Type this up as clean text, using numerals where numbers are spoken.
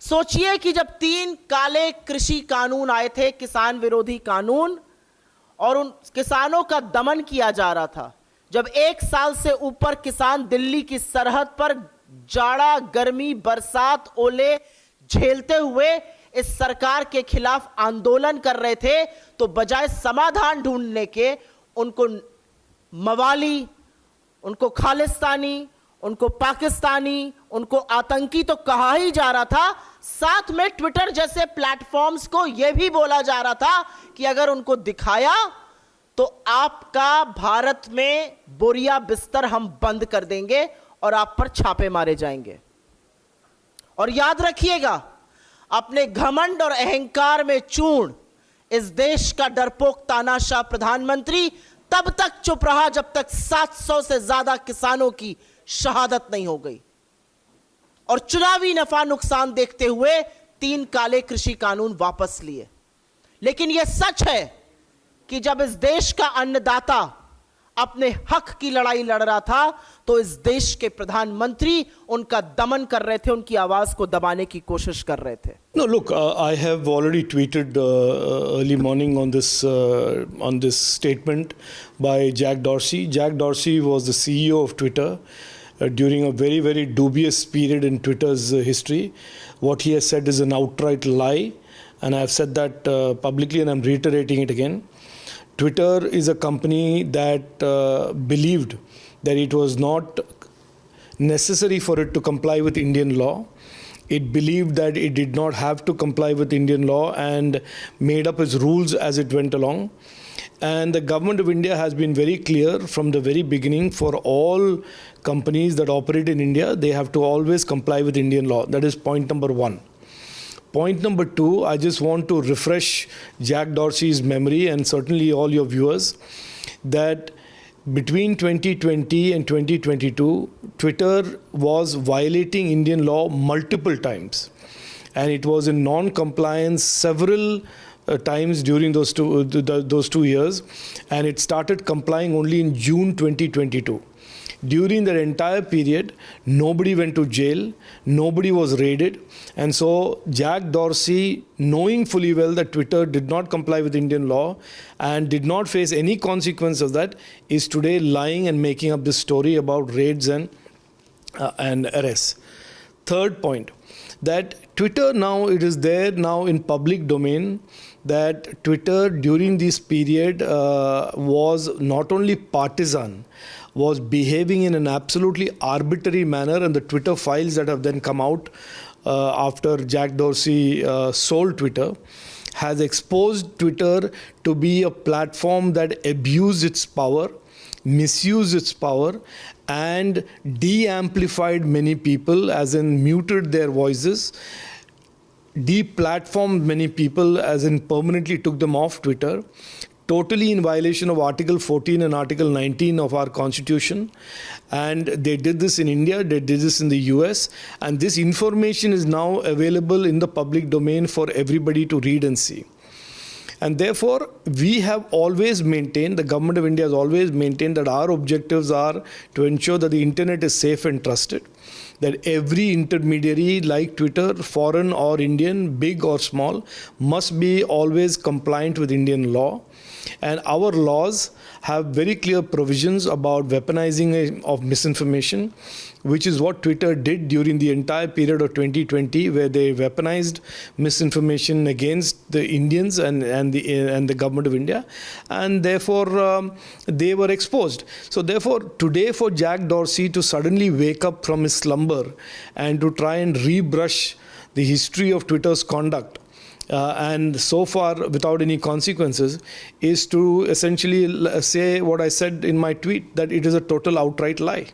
सोचिए कि जब 3 काले कृषि कानून आए थे, किसान विरोधी कानून, और उन किसानों का दमन किया जा रहा था, जब 1 साल से ऊपर किसान दिल्ली की सरहद पर जाड़ा, गर्मी, बरसात, ओले झेलते हुए इस सरकार के खिलाफ आंदोलन कर रहे थे, तो बजाय समाधान ढूंढने के उनको मवाली, उनको खालिस्तानी, उनको पाकिस्तानी, उनको आतंकी तो कहा ही जा रहा था। साथ में ट्विटर जैसे प्लेटफॉर्म्स को यह भी बोला जा रहा था कि अगर उनको दिखाया तो आपका भारत में बोरिया बिस्तर हम बंद कर देंगे और आप पर छापे मारे जाएंगे। और याद रखिएगा, अपने घमंड और अहंकार में चूर्ण इस देश का डरपोक तानाशाह प्रधानमंत्री तब तक चुप रहा जब तक 700 से ज्यादा किसानों की शहादत नहीं हो गई, और चुनावी नफा नुकसान देखते हुए 3 काले कृषि कानून वापस लिए। लेकिन यह सच है कि जब इस देश का अन्नदाता अपने हक की लड़ाई लड़ रहा था, तो इस देश के प्रधानमंत्री उनका दमन कर रहे थे, उनकी आवाज को दबाने की कोशिश कर रहे थे। No, look, I have already tweeted early morning on this statement by Jack Dorsey. Jack Dorsey was the CEO of Twitter during a very, very dubious period in Twitter's history. What he has said is an outright lie, and I have said that publicly, and I'm reiterating it again. Twitter is a company that believed that it was not necessary for it to comply with Indian law. It believed that it did not have to comply with Indian law and made up its rules as it went along. And the government of India has been very clear from the very beginning, for all companies that operate in India, they have to always comply with Indian law. That is point number 1. Point number 2, I just want to refresh Jack Dorsey's memory, and certainly all your viewers, that between 2020 and 2022, Twitter was violating Indian law multiple times, and it was in non-compliance several times during those two years, and it started complying only in June 2022. During that entire period, nobody went to jail, nobody was raided, and so Jack Dorsey, knowing fully well that Twitter did not comply with Indian law and did not face any consequence of that, is today lying and making up this story about raids and arrests. Third point, that Twitter now, it is there now in public domain that Twitter during this period was not only partisan, was behaving in an absolutely arbitrary manner, and the Twitter files that have then come out after Jack Dorsey sold Twitter has exposed Twitter to be a platform that abused its power, misused its power, and de-amplified many people, as in muted their voices, de-platformed many people, as in permanently took them off Twitter, totally in violation of Article 14 and Article 19 of our Constitution. And they did this in India, they did this in the US, and this information is now available in the public domain for everybody to read and see. And therefore, we have always maintained, the government of India has always maintained, that our objectives are to ensure that the internet is safe and trusted, that every intermediary like Twitter, foreign or Indian, big or small, must be always compliant with Indian law. And our laws have very clear provisions about weaponizing of misinformation, which is what Twitter did during the entire period of 2020, where they weaponized misinformation against the Indians and the government of India, and therefore they were exposed. So therefore, today for Jack Dorsey to suddenly wake up from his slumber and to try and rebrush the history of Twitter's conduct, and so far without any consequences, is to essentially say what I said in my tweet, that it is a total outright lie.